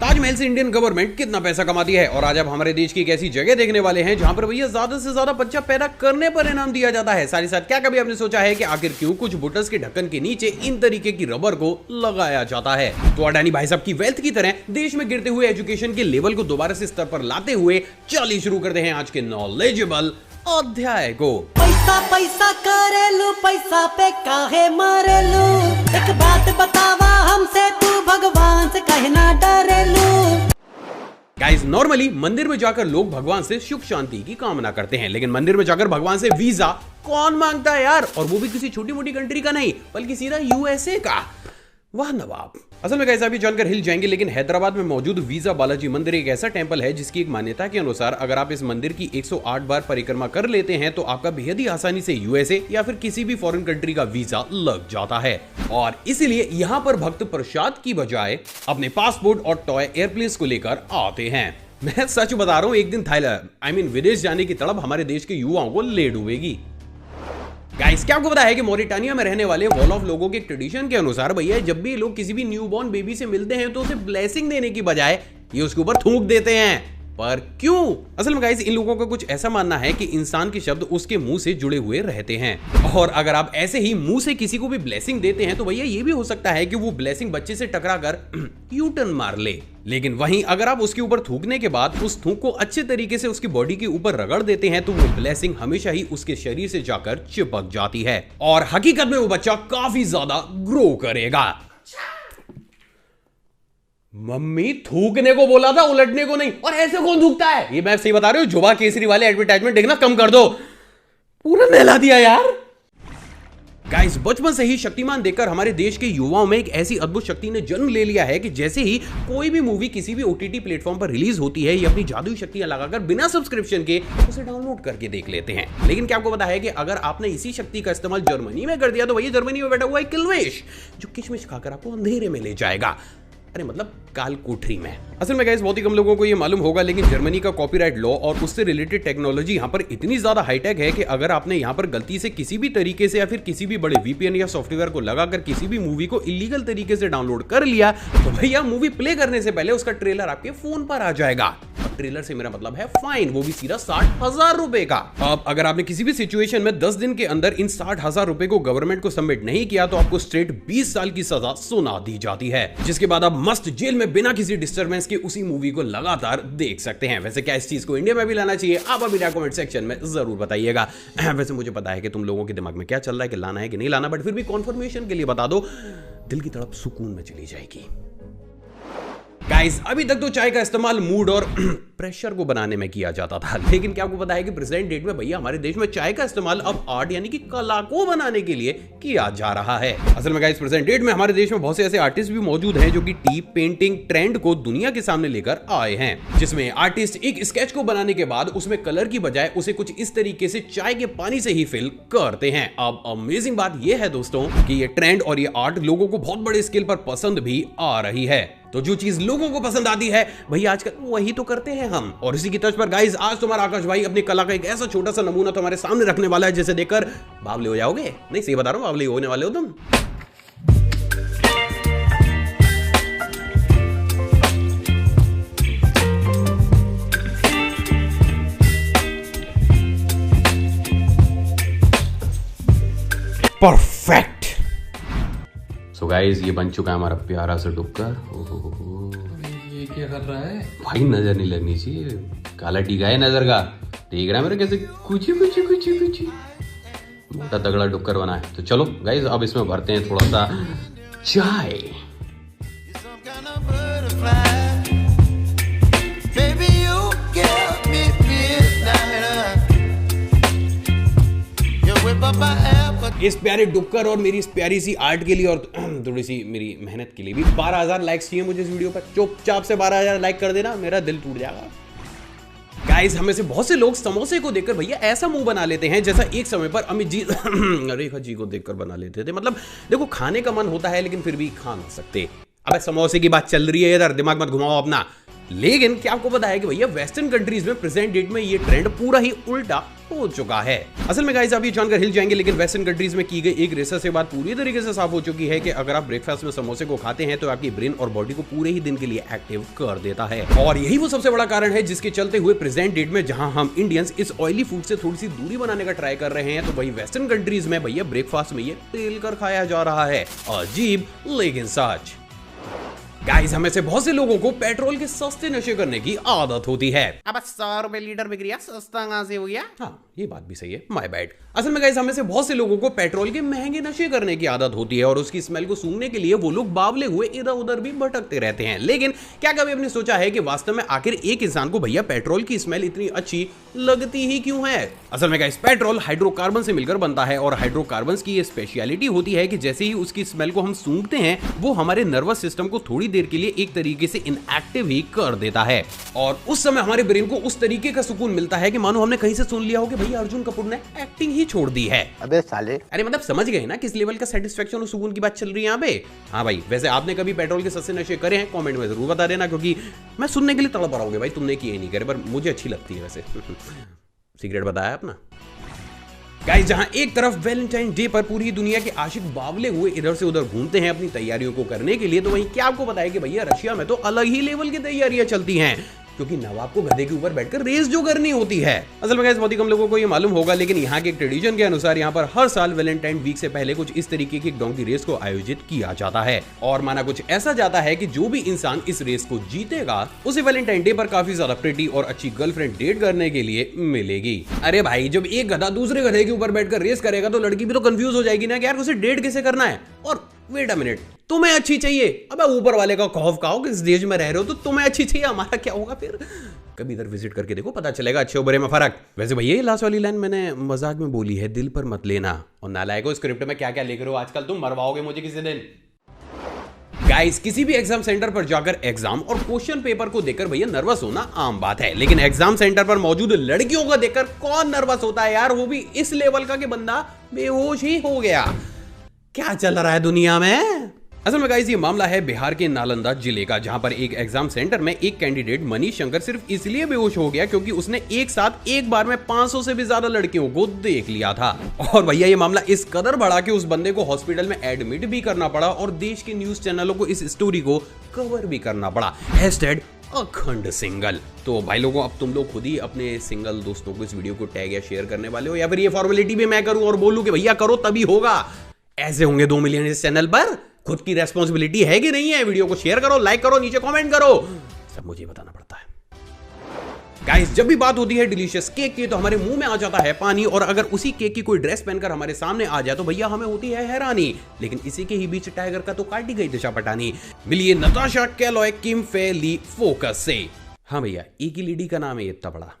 ताजमहल से Indian government कितना पैसा कमाती है और आज आप हमारे देश की एक ऐसी जगह देखने वाले हैं जहां पर भैया ज्यादा से ज्यादा बच्चा पैदा करने पर इनाम दिया जाता है। साथ ही साथ क्या कभी आपने सोचा है कि आखिर क्यों कुछ बुटर्स के ढक्कन के नीचे इन तरीके की रबर को लगाया जाता है? तो अडानी भाई साहब की वेल्थ की तरह देश में गिरते हुए एजुकेशन के लेवल को दोबारा से स्तर पर लाते हुए चलिए शुरू करते हैं आज के नॉलेजेबल अध्याय को। पैसा पैसा करेलू, पैसा पे काहे मरेलू, एक बात बतावा हमसे, तू भगवान से कहे ना डरेलू। गाइस, नॉर्मली मंदिर में जाकर लोग भगवान से सुख शांति की कामना करते हैं, लेकिन मंदिर में जाकर भगवान से वीजा कौन मांगता है यार? और वो भी किसी छोटी मोटी कंट्री का नहीं, बल्कि सीधा यूएसए का। वाह नवाब। असल में गाइस आप ये जानकर हिल जाएंगे, लेकिन हैदराबाद में मौजूद वीजा बालाजी मंदिर एक ऐसा टेंपल है जिसकी एक मान्यता के अनुसार अगर आप इस मंदिर की 108 बार परिक्रमा कर लेते हैं तो आपका बेहद ही आसानी से यूएसए या फिर किसी भी फॉरेन कंट्री का वीजा लग जाता है। और इसीलिए यहाँ पर भक्त प्रसाद की बजाय अपने पासपोर्ट और टॉय एयरप्लेन्स को लेकर आते हैं। मैं सच बता रहा हूँ, एक दिन थाईलैंड विदेश जाने की तड़प हमारे देश के युवाओं को ले डूबेगी। गाइस, क्या आपको पता है कि मॉरिटानिया में रहने वाले वॉल ऑफ लोगों के ट्रेडिशन के अनुसार भैया जब भी लोग किसी भी न्यूबॉर्न बेबी से मिलते हैं तो उसे ब्लेसिंग देने की बजाय ये उसके ऊपर थूक देते हैं। पर क्यों? असल में गाइस इन लोगों का कुछ ऐसा मानना है कि इंसान के शब्द उसके मुंह से जुड़े हुए रहते हैं और अगर आप ऐसे ही मुंह से किसी को भी ब्लेसिंग देते हैं तो भैया ये भी हो सकता है कि वो ब्लेसिंग बच्चे से टकरा कर यू टर्न मार ले। लेकिन वहीं अगर आप उसके ऊपर थूकने के बाद उस थूक को अच्छे तरीके से उसकी बॉडी के ऊपर रगड़ देते हैं तो वो ब्लेसिंग हमेशा ही उसके शरीर से जाकर चिपक जाती है और हकीकत में वो बच्चा काफी ज्यादा ग्रो करेगा। मम्मी थूकने को बोला था, उलटने को नहीं। और ऐसे कौन थूकता है? ये मैं सही बता रही हूँ, जुबा केसरी वाले एडवर्टाइजमेंट देखना कम कर दो। पूरा नहला दिया यार। गाइस, बचपन से ही शक्तिमान देखकर हमारे देश के युवाओं में एक ऐसी अद्भुत शक्ति ने जन्म ले लिया है कि जैसे ही कोई भी मूवी किसी भी ओटीटी प्लेटफॉर्म पर रिलीज होती है ये अपनी जादुई शक्तियां लगाकर बिना सब्सक्रिप्शन के उसे डाउनलोड करके देख लेते हैं। लेकिन क्या आपको पता है कि अगर आपने इसी शक्ति का इस्तेमाल जर्मनी में कर दिया तो भैया जर्मनी में बैठा हुआ है किल्वेश जो किशमिश खाकर आपको अंधेरे में ले जाएगा। अरे मतलब काल कोठरी में। असल में गाइस बहुत ही कम लोगों को ये मालूम होगा, लेकिन जर्मनी का कॉपीराइट लॉ और उससे रिलेटेड टेक्नोलॉजी यहाँ पर इतनी ज्यादा हाईटेक है कि अगर आपने यहाँ पर गलती से किसी भी तरीके से या फिर किसी भी बड़े वीपीएन या सॉफ्टवेयर को लगाकर किसी भी मूवी को इलीगल तरीके से डाउनलोड कर लिया तो भैया मूवी प्ले करने से पहले उसका ट्रेलर आपके फोन पर आ जाएगा। ट्रेलर से मेरा मतलब है फाइन, वो भी सीधा 60,000 रुपए का। अब अगर आपने किसी भी सिचुएशन में 10 दिन के अंदर इन 60,000 रुपए को गवर्नमेंट को सबमिट नहीं किया तो आपको स्ट्रेट 20 साल की सजा सुना दी जाती है, जिसके बाद आप मस्त जेल में बिना किसी डिस्टर्बेंस के उसी मूवी को लगातार देख सकते हैं। वैसे क्या इस चीज को इंडिया में भी लाना चाहिए? आप अभी कमेंट सेक्शन में जरूर बताइएगा। वैसे मुझे पता है कि तुम लोगों के दिमाग में क्या चल रहा है कि लाना है कि नहीं लाना, बट फिर भी कॉन्फर्मेशन के लिए बता दो, दिल की तड़प सुकून में चली जाएगी। गाइस, अभी तक तो चाय का इस्तेमाल मूड और प्रेशर को बनाने में किया जाता था, लेकिन क्या आपको पता है कि प्रेजेंट डेट में भैया हमारे देश में चाय का इस्तेमाल अब आर्ट यानी कि कला को बनाने के लिए किया जा रहा है। असल में गाइस प्रेजेंट डेट में हमारे देश में बहुत से ऐसे आर्टिस्ट भी मौजूद हैं जो कि टी पेंटिंग ट्रेंड को दुनिया के सामने लेकर आए हैं, जिसमें आर्टिस्ट एक स्केच को बनाने के बाद उसमें कलर की बजाय उसे कुछ इस तरीके से चाय के पानी से ही फिल करते हैं। अब अमेजिंग बात यह है दोस्तों कि ये ट्रेंड और ये आर्ट लोगों को बहुत बड़े स्केल पर पसंद भी आ रही है। तो जो चीज लोगों को पसंद आती है भैया आजकल वही तो करते हैं हम। और इसी की तर्ज पर गाइस आज तुम्हारा आकाश भाई अपनी कला का एक ऐसा छोटा सा नमूना तुम्हारे सामने रखने वाला है जिसे देखकर बावले हो जाओगे। नहीं सही बता रहा हूं, बावले होने वाले हो तुम। परफेक्ट। सो गाइस ये बन चुका है हमारा प्यारा सा डुक्कर। ये क्या कर रहा है भाई? नजर नहीं लगनी चाहिए, काला टीका है नजर का। देख रहा है मेरे कैसे कुछ मोटा तगड़ा डुक्कर बना है। तो चलो गाइस अब इसमें भरते हैं थोड़ा सा चाय। इस प्यारे डुक्कर और मेरी इस प्यारी सी आर्ट के लिए और थोड़ी सी मेरी मेहनत के लिए भी 12,000 लाइक्स चाहिए मुझे इस वीडियो पर। चुपचाप से 12,000 लाइक कर देना, मेरा दिल टूट जाएगा। गाइस हमें से बहुत से लोग समोसे को देखकर भैया ऐसा मुंह बना लेते हैं जैसा एक समय पर अमित जी रेखा जी को देखकर बना लेते थे। मतलब देखो खाने का मन होता है लेकिन फिर भी खा ना सकते। अब समोसे की बात चल रही है इधर, दिमाग मत घुमाओ अपना। लेकिन क्या आपको पता है कि भैया वेस्टर्न कंट्रीज में प्रेजेंट डेट में ये ट्रेंड पूरा ही उल्टा हो चुका है। असल में गाइस आप ये जानकर हिल जाएंगे, लेकिन वेस्टर्न कंट्रीज में की गई एक रिसर्च से बात पूरी तरीके से साफ हो चुकी है कि अगर आप ब्रेकफास्ट में समोसे को खाते हैं तो आपकी ब्रेन और बॉडी को पूरे ही दिन के लिए एक्टिव कर देता है। और यही वो सबसे बड़ा कारण है जिसके चलते हुए प्रेजेंट डेट में जहां हम इंडियंस इस ऑयली फूड से थोड़ी सी दूरी बनाने का ट्राई कर रहे हैं, तो वही वेस्टर्न कंट्रीज में भैया ब्रेकफास्ट में ये तेल कर खाया जा रहा है। अजीब लेकिन सच। गाइस हमें से बहुत से लोगों को पेट्रोल के सस्ते नशे करने की आदत होती है। अब 100 रुपए लीटर बिक रहा, सस्ता कहां से हो गया? हाँ ये बात भी सही है, माय बैड। असल में गाइस हमें से बहुत से लोगों को पेट्रोल के महंगे नशे करने की आदत होती है और उसकी स्मेल को सूंघने के लिए वो लोग बावले हुए इधर उधर भी भटकते रहते हैं। लेकिन क्या कभी आपने सोचा है कि वास्तव में आखिर एक इंसान को भैया पेट्रोल की स्मेल इतनी अच्छी लगती ही क्यों है? असल में गाइस पेट्रोल हाइड्रोकार्बन से मिलकर बनता है और हाइड्रोकार्बन की ये स्पेशलिटी होती है कि जैसे ही उसकी स्मेल को हम सूंघते हैं वो हमारे नर्वस सिस्टम को थोड़ी देर के लिए एक तरीके से इनएक्टिव ही कर देता है और उस समय हमारे ब्रेन को उस तरीके का सुकून मिलता है कि मानो हमने कहीं से सुन लिया हो कि भैया अर्जुन कपूर ने एक्टिंग ही छोड़ दी है। अबे साले, अरे मतलब समझ गए ना किस लेवल का सेटिस्फेक्शन और सुकून की बात चल रही है यहाँ पे। हाँ भाई, वैसे आपने कभी पेट्रोल के सस्ते नशे करे हैं? कमेंट में जरूर बता देना, क्योंकि मैं सुनने के लिए तड़प रहा हूँ भाई तुमने किए नहीं करे, पर मुझे अच्छी लगती है वैसे। सीक्रेट बताया अपना। गाइस जहां एक तरफ वैलेंटाइन डे पर पूरी दुनिया के आशिक बावले हुए इधर से उधर घूमते हैं अपनी तैयारियों को करने के लिए, तो वहीं क्या आपको बताया कि भैया रशिया में तो अलग ही लेवल की तैयारियां चलती हैं, क्योंकि नवाब को गधे के ऊपर बैठकर रेस जो करनी होती है। असल में गाइस बहुत ही कम लोगों को ये मालूम होगा, लेकिन यहाँ के एक ट्रेडिशन के अनुसार यहाँ पर हर साल वैलेंटाइन वीक से पहले कुछ इस तरीके की डोंकी रेस को आयोजित किया जाता है और माना कुछ ऐसा जाता है कि जो भी इंसान इस रेस को जीतेगा उसे वैलेंटाइन डे पर काफी ज्यादा प्रिटी और अच्छी गर्लफ्रेंड डेट करने के लिए मिलेगी। अरे भाई, जब एक गधा दूसरे गधे के ऊपर बैठकर रेस करेगा तो लड़की भी तो कंफ्यूज हो जाएगी ना कि यार उसे डेट कैसे करना है। और वेट अ मिनट, तुम्हें अच्छी चाहिए? अबे ऊपर वाले का खौफ खाओ कि इस देश में रह रहे हो तो तुम्हें अच्छी चाहिए, हमारा क्या होगा फिर? कभी इधर विजिट करके देखो, पता चलेगा अच्छे और बुरे में फर्क। वैसे भैया ये लास्ट वाली लाइन मैंने मजाक में बोली है, दिल पर मत लेना। और नालायको स्क्रिप्ट में क्या क्या लिख रहे हो आजकल, तुम मरवाओगे मुझे किसी दिन। गाइस किसी भी एग्जाम सेंटर पर जाकर एग्जाम और क्वेश्चन पेपर को देखकर भैया नर्वस होना आम बात है, लेकिन एग्जाम सेंटर पर मौजूद लड़कियों को देखकर कौन नर्वस होता है यार, वो भी इस लेवल का कि बंदा बेहोश ही हो गया। क्या चल रहा है दुनिया में? असल में गाइस ये मामला है बिहार के नालंदा जिले का, जहां पर एक एग्जाम सेंटर में एक कैंडिडेट मनीष शंकर सिर्फ इसलिए बेहोश हो गया क्योंकि उसने एक साथ एक बार में 500 से भी ज्यादा लड़कियों को देख लिया था। और भैया ये मामला इस कदर बढ़ा कि उस बंदे को हॉस्पिटल में एडमिट भी करना पड़ा और देश के न्यूज चैनलों को इस स्टोरी को कवर भी करना पड़ा। #अखंड सिंगल। तो भाई लोगों, अब तुम लोग खुद ही अपने सिंगल दोस्तों को इस वीडियो को टैग या शेयर करने वाले हो, या फिर ये फॉर्मेलिटी भी मैं करूं और बोलूं कि भैया करो तभी होगा? ऐसे होंगे 2 मिलियन इस चैनल पर। खुद की रेस्पॉन्सिबिलिटी है कि नहीं है? वीडियो को शेयर करो, लाइक करो, नीचे कमेंट करो, सब मुझे बताना पड़ता है। गाइस जब भी बात होती है डिलीशियस केक की तो हमारे मुंह में आ जाता है पानी, और अगर उसी केक की कोई ड्रेस पहनकर हमारे सामने आ जाए तो भैया हमें होती है हैरानी। लेकिन इसी के ही बीच टाइगर का तो काटी गई दिशा पटानी। मिलिए नताशा कैलोय किम फे ली फोकस से। हाँ भैया, एक ही लेडी का नाम है इतना बड़ा,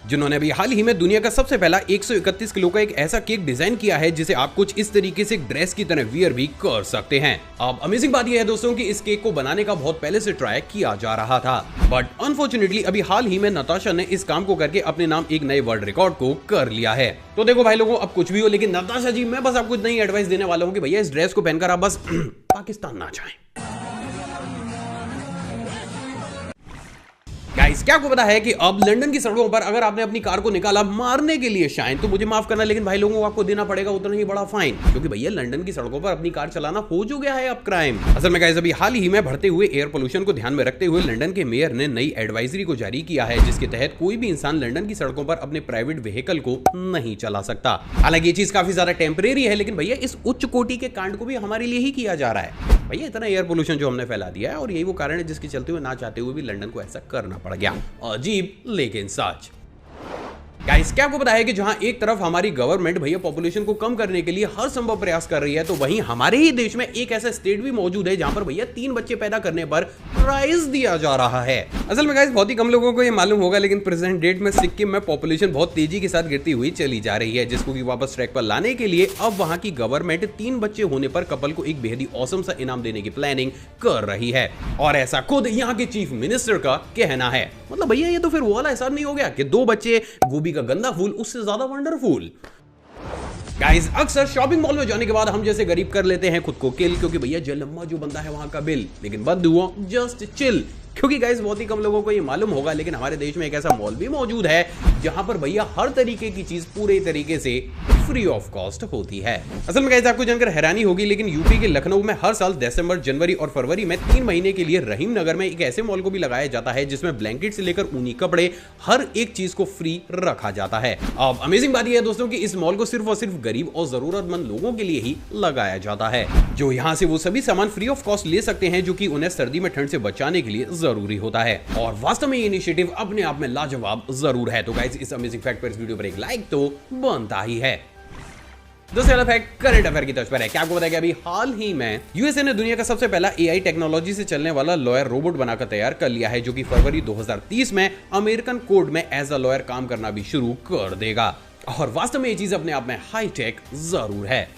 जिन्होंने अभी हाल ही में दुनिया का सबसे पहला 131 किलो का एक ऐसा केक डिजाइन किया है जिसे आप कुछ इस तरीके से ड्रेस की तरह वियर भी कर सकते हैं। अब अमेजिंग बात यह है दोस्तों कि इस केक को बनाने का बहुत पहले से ट्राई किया जा रहा था, बट अनफॉर्चुनेटली अभी हाल ही में नताशा ने इस काम को करके अपने नाम एक नए वर्ल्ड रिकॉर्ड को कर लिया है। तो देखो भाई लोगों, अब कुछ भी हो, लेकिन नताशा जी मैं बस आपको नई एडवाइस देने वाला हूँ कि भैया इस ड्रेस को पहनकर आप बस पाकिस्तान ना जाएं। गाइस क्या आपको पता है कि अब लंदन की सड़कों पर अगर आपने अपनी कार को निकाला मारने के लिए शाइन, तो मुझे माफ करना लेकिन भाई लोगों को आपको देना पड़ेगा उतना ही बड़ा फाइन, क्योंकि भैया लंदन की सड़कों पर अपनी कार चलाना हो जो गया है अब क्राइम। असल में गाइस अभी हाल ही में बढ़ते हुए एयर पोल्यूशन को ध्यान में रखते हुए लंदन के मेयर ने नई एडवाइजरी को जारी किया है, जिसके तहत कोई भी इंसान लंदन की सड़कों पर अपने प्राइवेट व्हीकल को नहीं चला सकता। हालांकि ये चीज काफी ज्यादा टेम्परेरी है, लेकिन भैया इस उच्च कोटि के कांड को भी हमारे लिए ही किया जा रहा है। भैया इतना एयर पोल्यूशन जो हमने फैला दिया है, और यही वो कारण है जिसके चलते हुए ना चाहते हुए भी लंदन को ऐसा करना पड़ गया। अजीब लेकिन सच। गाइस क्या आपको पता है कि जहां एक तरफ हमारी गवर्नमेंट भैया पॉपुलेशन को कम करने के लिए हर संभव प्रयास कर रही है, तो वहीं हमारे ही देश में एक ऐसा स्टेट भी मौजूद है जहां पर भैया 3 बच्चे पैदा करने पर प्राइज दिया जा रहा है। असल में गाइस बहुत ही कम लोगों को ये मालूम होगा, लेकिन प्रेजेंट डेट में सिक्किम में पॉपुलेशन बहुत तेजी के साथ गिरती हुई चली जा रही है, जिसको कि वापस ट्रैक पर लाने के लिए अब वहां की गवर्नमेंट 3 बच्चे होने पर कपल को एक बेहद ही औसम सा इनाम देने की प्लानिंग कर रही है। और ऐसा खुद यहाँ के चीफ मिनिस्टर का कहना है। मतलब भैया ये तो फिर वो वाला हिसाब नहीं हो गया कि 2 बच्चे गोभी का गंदा फूल उससे ज्यादा वंडरफुल। गाइस अक्सर शॉपिंग मॉल में जाने के बाद हम जैसे गरीब कर लेते हैं खुद को किल, क्योंकि भैया जलम्मा जो बंदा है वहां का बिल। लेकिन बंधुओं जस्ट चिल, क्योंकि गाइस बहुत ही कम लोगों को ये मालूम होगा, लेकिन हमारे देश में एक ऐसा मॉल भी मौजूद है जहां पर भैया हर तरीके की चीज पूरे तरीके से फ्री ऑफ कॉस्ट होती है। असल में गाइस आपको जानकर हैरानी होगी, लेकिन यूपी के लखनऊ में हर साल दिसंबर, जनवरी और फरवरी में 3 महीने के लिए रहीम नगर में एक ऐसे मॉल को भी लगाया जाता है जिसमें ब्लैंकेट से लेकर ऊनी कपड़े हर एक चीज को फ्री रखा जाता है। अब अमेजिंग बात यह है दोस्तों कि इस मॉल को सिर्फ और सिर्फ गरीब और जरूरतमंद लोगों के लिए ही लगाया जाता है, जो यहाँ से वो सभी सामान फ्री ऑफ कॉस्ट ले सकते हैं जो कि उन्हें सर्दी में ठंड से बचाने के लिए जरूरी होता है। और वास्तव में ये इनिशिएटिव अपने आप में लाजवाब जरूर है। तो गाइस इस अमेजिंग फैक्ट पर इस वीडियो पर एक लाइक तो बनता ही है। दूसरा फैक्ट करंट अफेयर की तर्ज पर है। क्या आपको बताया कि अभी हाल ही में यूएसए ने दुनिया का सबसे पहला एआई टेक्नोलॉजी से चलने वाला लॉयर रोबोट बनाकर तैयार कर लिया है, जो कि फरवरी 2030 में अमेरिकन कोर्ट में एज अ लॉयर काम करना भी शुरू कर देगा। और वास्तव में ये चीज अपने आप में हाईटेक जरूर है।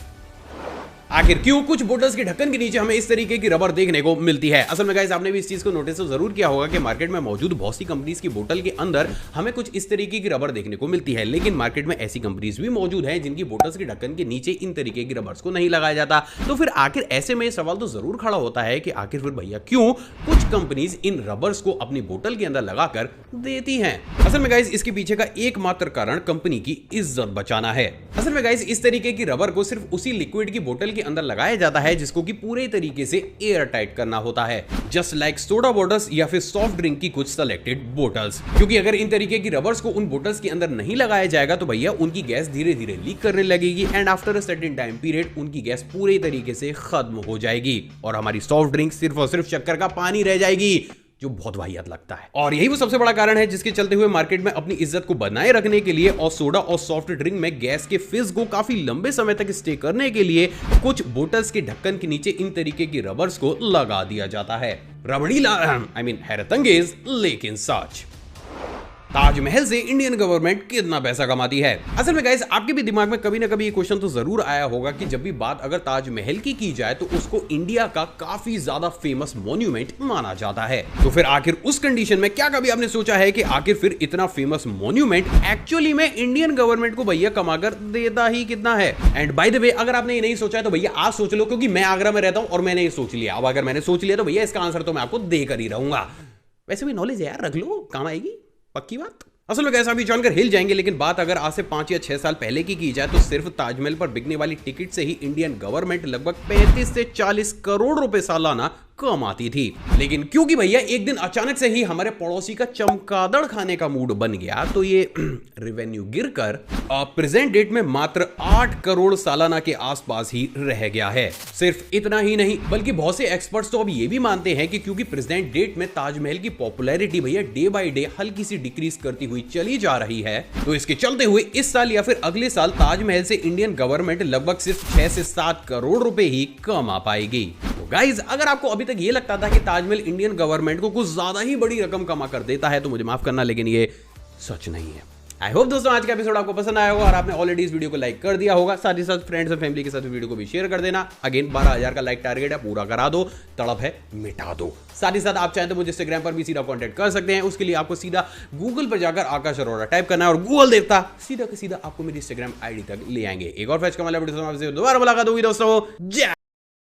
आखिर क्यों कुछ बोटल्स के ढक्कन के नीचे हमें इस तरीके की रबर देखने को मिलती है? असल में गाइस आपने भी इस चीज को नोटिस तो जरूर किया होगा कि मार्केट में मौजूद बहुत सी कंपनीज की बोतल के अंदर हमें कुछ इस तरीके की रबर देखने को मिलती है, लेकिन मार्केट में ऐसी कंपनीज भी मौजूद हैं जिनकी बोटल्स के ढक्कन के नीचे इन तरीके की रबर्स को नहीं लगाया जाता। तो फिर आखिर ऐसे में सवाल तो जरूर खड़ा होता है कि आखिर फिर भैया क्यों कुछ कंपनीज इन रबर्स को अपनी बोतल के अंदर लगाकर देती हैं? असल में गाइस इसके पीछे का एकमात्र कारण कंपनी की इज्जत बचाना है। असल में गाइस इस तरीके की रबर को सिर्फ उसी लिक्विड की बोतल के अंदर लगाया जाता है जिसको कि पूरे तरीके से एयर टाइट करना होता है, जस्ट लाइक सोडा बॉटल्स या फिर सॉफ्ट ड्रिंक की कुछ सेलेक्टेड बोटल्स। क्योंकि अगर इन तरीके की रबर्स को उन बोटल्स के अंदर नहीं लगाया जाएगा तो भैया उनकी गैस धीरे धीरे लीक करने लगेगी and after a certain time period उनकी गैस पूरे तरीके से खत्म हो जाएगी और हमारी सॉफ्ट ड्रिंक सिर्फ और सिर्फ शक्कर का पानी रह जाएगी, जो बहुत वाहियात लगता है। और यही वो सबसे बड़ा कारण है जिसके चलते हुए मार्केट में अपनी इज्जत को बनाए रखने के लिए और सोडा और सॉफ्ट ड्रिंक में गैस के फिज को काफी लंबे समय तक स्टे करने के लिए कुछ बोतल्स के ढक्कन के नीचे इन तरीके की रबर्स को लगा दिया जाता है। हैरतअंगेज लेकिन सच। ताजमहल से इंडियन गवर्नमेंट कितना पैसा कमाती है? असल में गाइस आपके भी दिमाग में कभी ना कभी ये क्वेश्चन तो जरूर आया होगा कि जब भी बात अगर ताजमहल की जाए तो उसको इंडिया का काफी ज्यादा फेमस मॉन्यूमेंट माना जाता है। तो फिर आखिर उस कंडीशन में क्या कभी आपने सोचा है कि आखिर फिर इतना फेमस मॉन्यूमेंट एक्चुअली में इंडियन गवर्नमेंट को भैया कमाकर देता ही कितना है? एंड बाय द वे अगर आपने ये नहीं सोचा है तो भैया आज सोच लो, क्योंकि मैं आगरा में रहता हूं और मैंने ये सोच लिया। अब अगर मैंने सोच लिया तो भैया इसका आंसर तो मैं आपको देकर ही रहूंगा। वैसे भी नॉलेज है यार, रख लो, काम आएगी, पक्की बात। असल में ऐसा भी जानकर हिल जाएंगे, लेकिन बात अगर आज से 5 या 6 साल पहले की जाए तो सिर्फ ताजमहल पर बिकने वाली टिकट से ही इंडियन गवर्नमेंट लगभग 35 से 40 करोड़ रुपए सालाना कमाती थी। लेकिन क्योंकि भैया एक दिन अचानक से ही हमारे पड़ोसी का चमगादड़ खाने का मूड बन गया तो ये रेवेन्यू गिरकर प्रेजेंट डेट में मात्र 8 करोड़ सालाना के आसपास ही रह गया है। सिर्फ इतना ही नहीं बल्कि बहुत से एक्सपर्ट्स तो अब ये भी मानते हैं कि क्योंकि प्रेजेंट डेट में ताजमहल की पॉपुलैरिटी भैया डे बाय डे हल्की सी डिक्रीज करती हुई चली जा रही है, तो इसके चलते हुए इस साल या फिर अगले साल ताजमहल से इंडियन गवर्नमेंट लगभग सिर्फ 6 से 7 करोड़ रुपए ही कमा पाएगी। तो गाइज अगर आपको अभी तक ये लगता था कि ताजमहल इंडियन गवर्नमेंट को कुछ ज्यादा ही बड़ी रकम कमा कर देता है तो मुझे माफ करना, लेकिन ये सच नहीं है। आई होप दोस्तों आज का एपिसोड आपको पसंद आया होगा और आपने ऑलरेडी इस वीडियो को लाइक कर दिया होगा। साथ ही साथ फ्रेंड्स और फैमिली के साथ वीडियो को भी शेयर कर देना। अगेन 12,000 का लाइक टारगेट है, पूरा करा दो, तड़प है मिटा दो। साथ ही साथ आप चाहें तो मुझे इंस्टाग्राम पर भी सीधा कांटेक्ट कर सकते हैं। उसके लिए आपको सीधा गूगल पर जाकर आकाश अरोड़ा टाइप करना है और गूगल देवता सीधा का सीधा आपको मेरी इंस्टाग्राम आईडी तक ले आएंगे। एक और फैच कमाल वीडियो दोबारा मुलाकात होगी दोस्तों। जय